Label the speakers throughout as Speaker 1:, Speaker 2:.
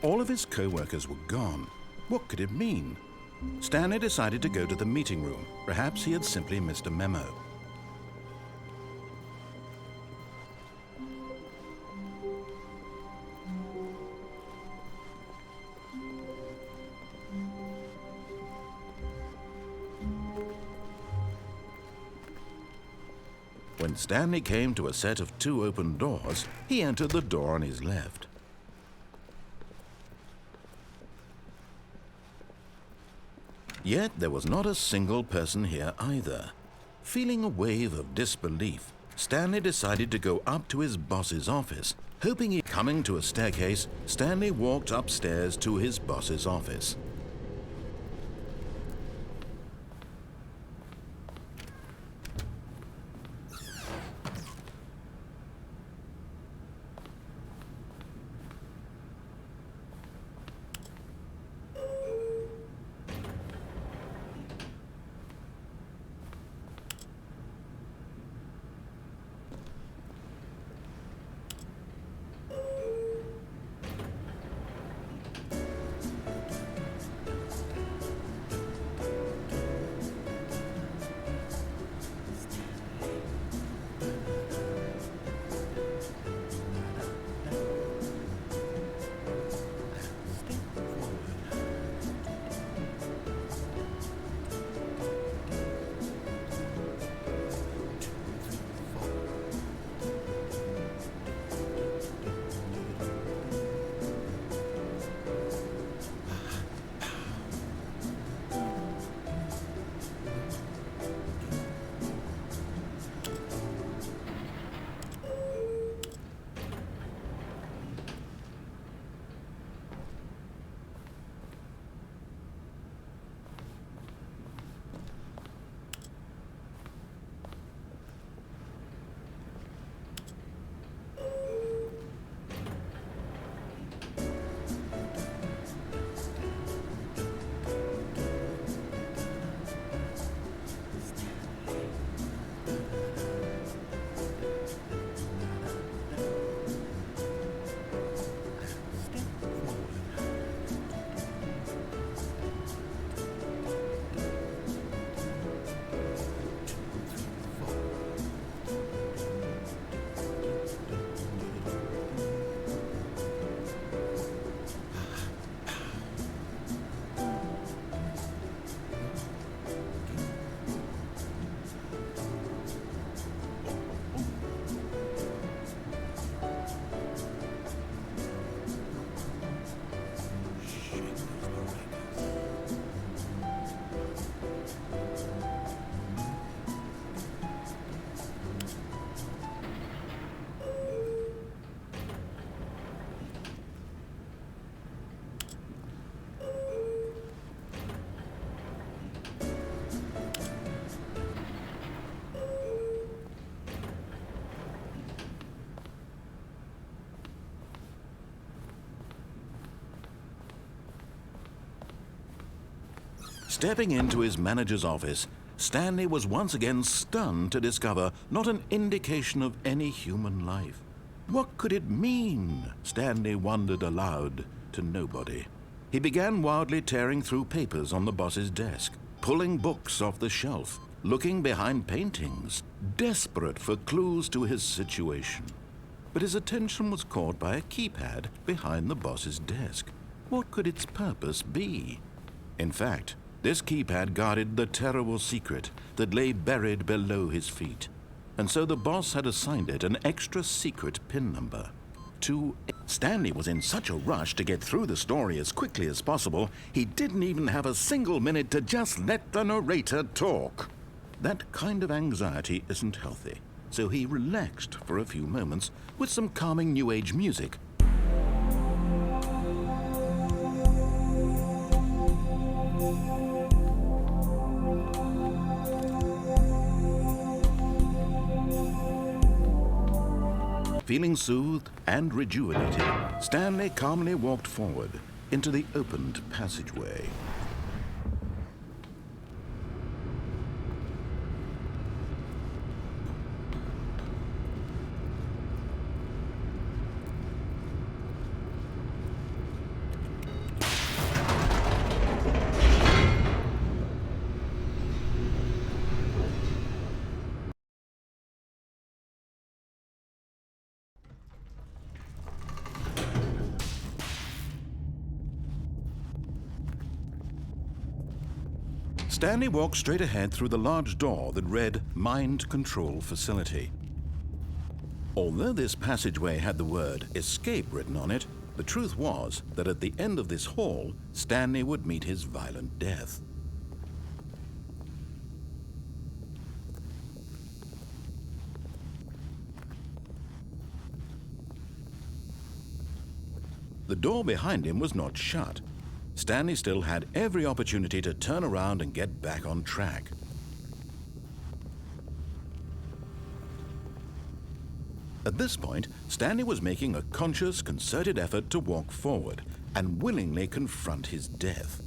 Speaker 1: All of his co-workers were gone. What could it mean? Stanley decided to go to the meeting room. Perhaps he had simply missed a memo. When Stanley came to a set of 2 open doors, he entered the door on his left. Yet there was not a single person here either. Feeling a wave of disbelief, Stanley decided to go up to his boss's office. Coming to a staircase, Stanley walked upstairs to his boss's office. Stepping into his manager's office, Stanley was once again stunned to discover not an indication of any human life. What could it mean? Stanley wondered aloud to nobody. He began wildly tearing through papers on the boss's desk, pulling books off the shelf, looking behind paintings, desperate for clues to his situation. But his attention was caught by a keypad behind the boss's desk. What could its purpose be? In fact, this keypad guarded the terrible secret that lay buried below his feet. And so the boss had assigned it an extra secret PIN number. Stanley was in such a rush to get through the story as quickly as possible, he didn't even have a single minute to just let the narrator talk. That kind of anxiety isn't healthy, so he relaxed for a few moments with some calming New Age music. Feeling soothed and rejuvenated, Stanley calmly walked forward into the opened passageway. Stanley walked straight ahead through the large door that read Mind Control Facility. Although this passageway had the word Escape written on it, the truth was that at the end of this hall, Stanley would meet his violent death. The door behind him was not shut. Stanley still had every opportunity to turn around and get back on track. At this point, Stanley was making a conscious, concerted effort to walk forward and willingly confront his death.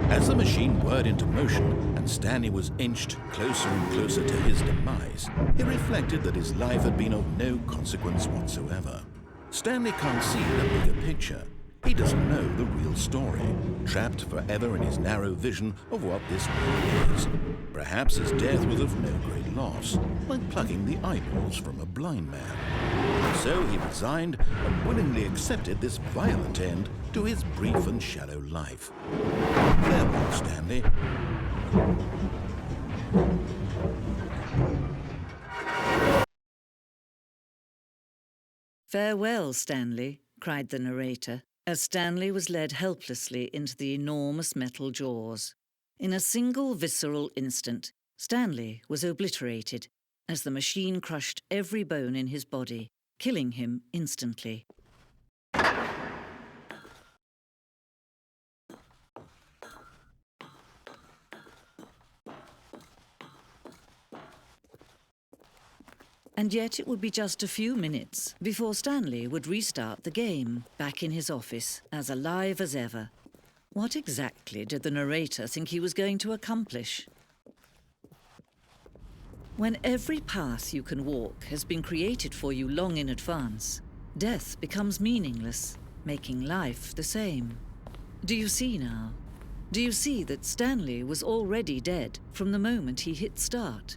Speaker 1: As the machine whirred into motion and Stanley was inched closer and closer to his demise, he reflected that his life had been of no consequence whatsoever. Stanley can't see the bigger picture. He doesn't know the real story, trapped forever in his narrow vision of what this world is. Perhaps his death was of no great loss, like plucking the eyeballs from a blind man. So he resigned and willingly accepted this violent end to his brief and shallow life. Farewell, Stanley.
Speaker 2: "Farewell, Stanley," cried the narrator, as Stanley was led helplessly into the enormous metal jaws. In a single visceral instant, Stanley was obliterated as the machine crushed every bone in his body, killing him instantly. And yet it would be just a few minutes before Stanley would restart the game, back in his office, as alive as ever. What exactly did the narrator think he was going to accomplish? When every path you can walk has been created for you long in advance, death becomes meaningless, making life the same. Do you see now? Do you see that Stanley was already dead from the moment he hit start?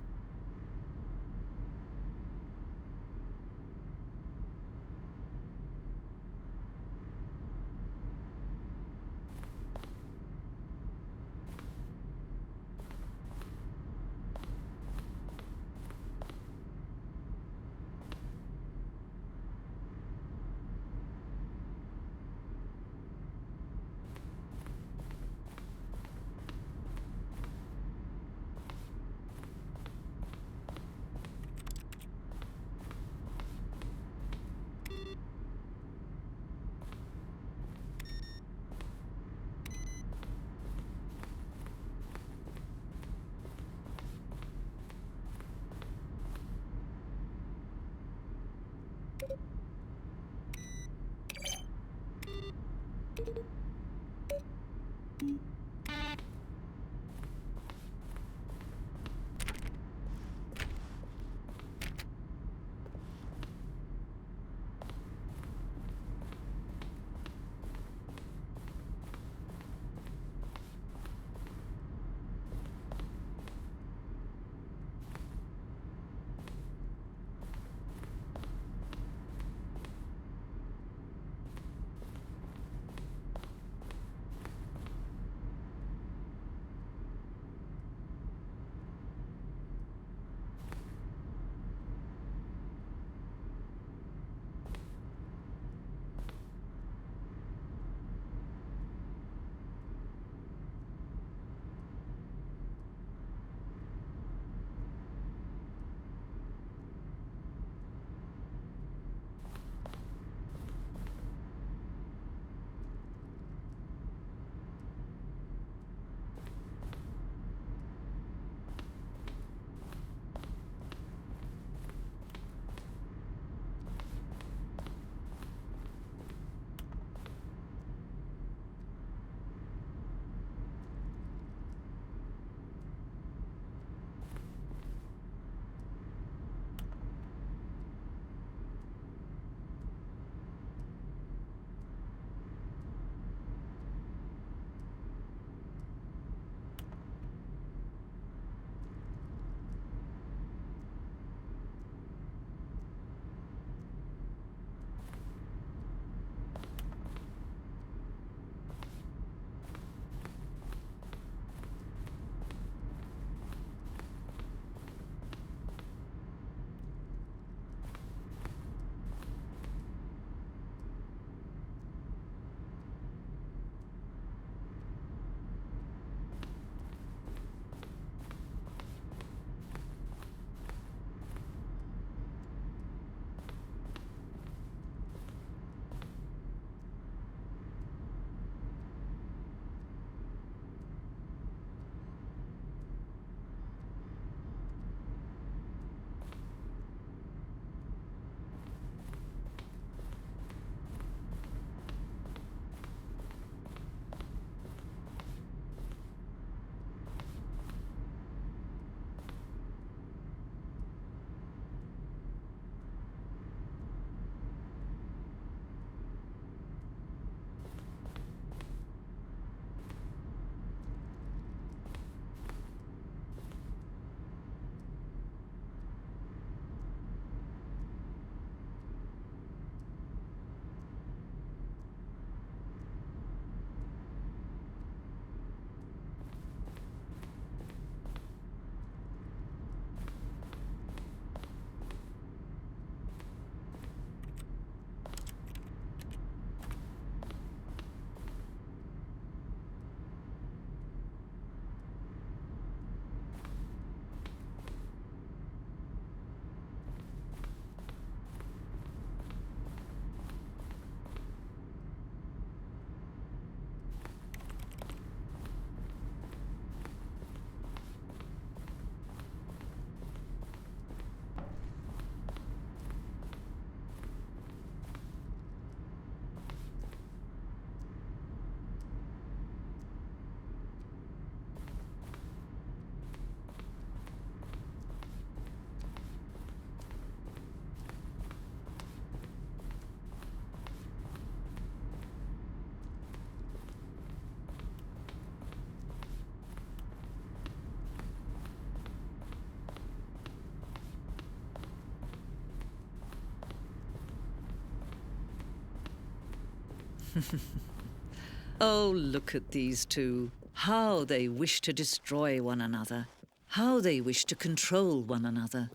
Speaker 2: Oh, look at these two. How they wish to destroy one another. How they wish to control one another.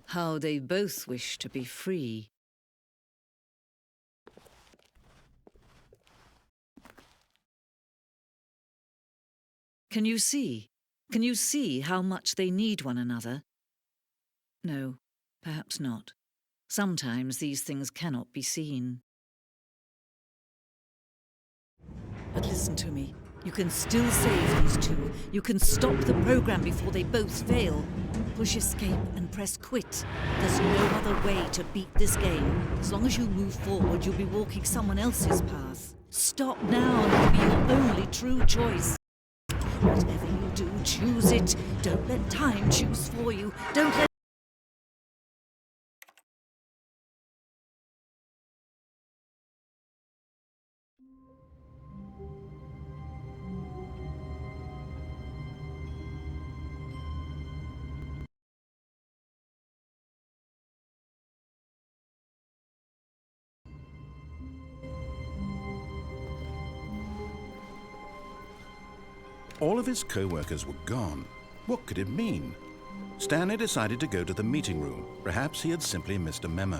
Speaker 2: How they both wish to be free. Can you see? Can you see how much they need one another? No, perhaps not. Sometimes these things cannot be seen. But listen to me. You can still save these two. You can stop the program before they both fail. Push escape and press quit. There's no other way to beat this game. As long as you move forward, you'll be walking someone else's path. Stop now and it'll be your only true choice. Whatever you do, choose it. Don't let time choose for you. Don't let...
Speaker 1: All of his co-workers were gone. What could it mean? Stanley decided to go to the meeting room. Perhaps he had simply missed a memo.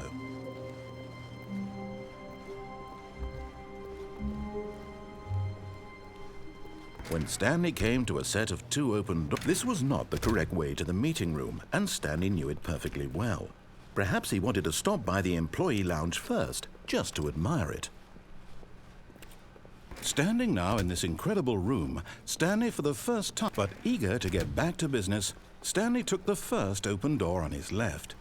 Speaker 1: When Stanley came to a set of two open doors, this was not the correct way to the meeting room, and Stanley knew it perfectly well. Perhaps he wanted to stop by the employee lounge first, just to admire it. Standing now in this incredible room, Stanley for the first time, but eager to get back to business, Stanley took the first open door on his left.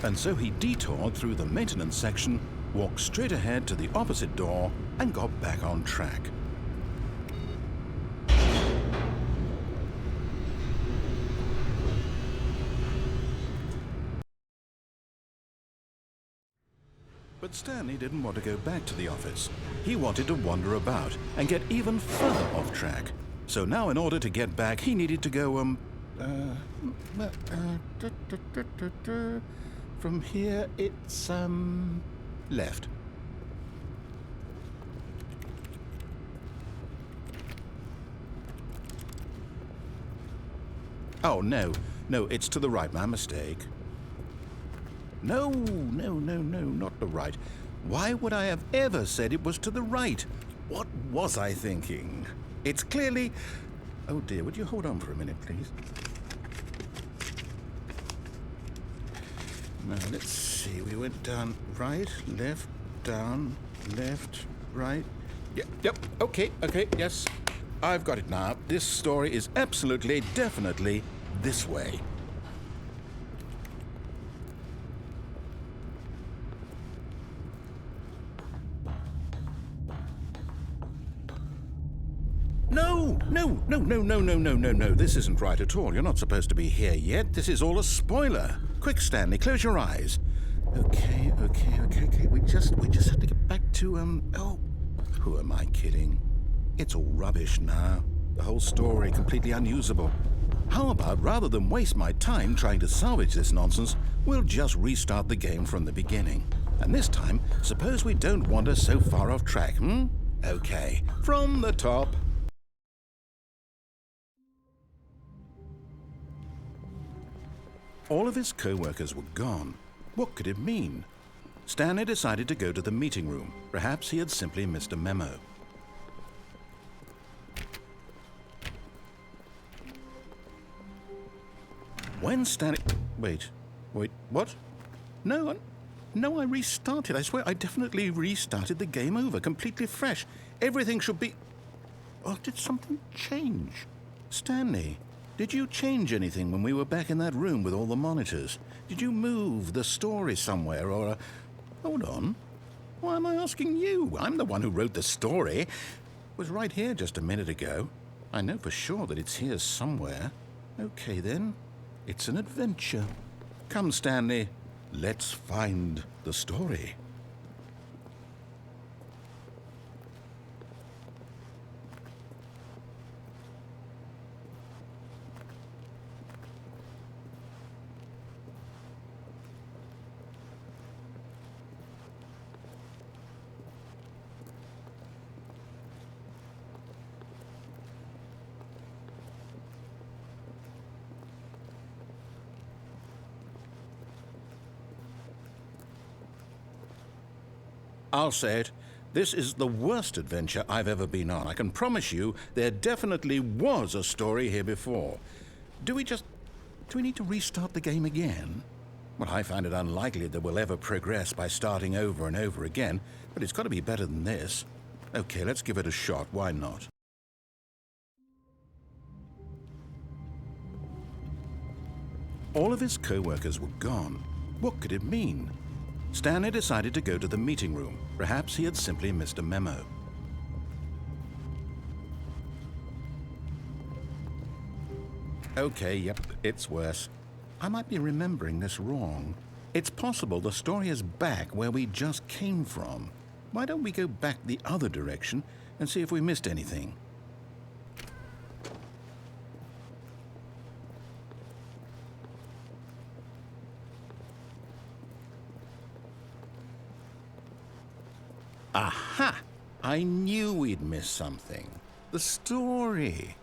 Speaker 1: And so he detoured through the maintenance section, walked straight ahead to the opposite door, and got back on track. But Stanley didn't want to go back to the office. He wanted to wander about and get even further off track. So now in order to get back, he needed to go, from here it's, left. Oh, no, it's to the right, my mistake. No, not the right. Why would I have ever said it was to the right? What was I thinking? It's clearly... Oh dear, would you hold on for a minute, please? Now, let's see. We went down right, left, down, left, right. Yep, okay, yes. I've got it now. This story is absolutely, definitely this way. No. This isn't right at all. You're not supposed to be here yet. This is all a spoiler. Quick, Stanley, close your eyes. Okay. We just have to get back to, oh, who am I kidding? It's all rubbish now. The whole story completely unusable. How about, rather than waste my time trying to salvage this nonsense, we'll just restart the game from the beginning. And this time, suppose we don't wander so far off track, Okay, from the top. All of his co-workers were gone. What could it mean? Stanley decided to go to the meeting room. Perhaps he had simply missed a memo. When Stanley... Wait, what? No, I restarted. I swear I definitely restarted the game over, completely fresh. Everything should be... Oh, did something change? Stanley, did you change anything when we were back in that room with all the monitors? Did you move the story somewhere or... Hold on. Why am I asking you? I'm the one who wrote the story. It was right here just a minute ago. I know for sure that it's here somewhere. Okay, then. It's an adventure. Come, Stanley. Let's find the story. I'll say it. This is the worst adventure I've ever been on. I can promise you there definitely was a story here before. Do we need to restart the game again? Well, I find it unlikely that we'll ever progress by starting over and over again, but it's got to be better than this. Okay, let's give it a shot. Why not? All of his co-workers were gone. What could it mean? Stanley decided to go to the meeting room. Perhaps he had simply missed a memo. Okay, yep, it's worse. I might be remembering this wrong. It's possible the story is back where we just came from. Why don't we go back the other direction and see if we missed anything? Aha! I knew we'd missed something. The story.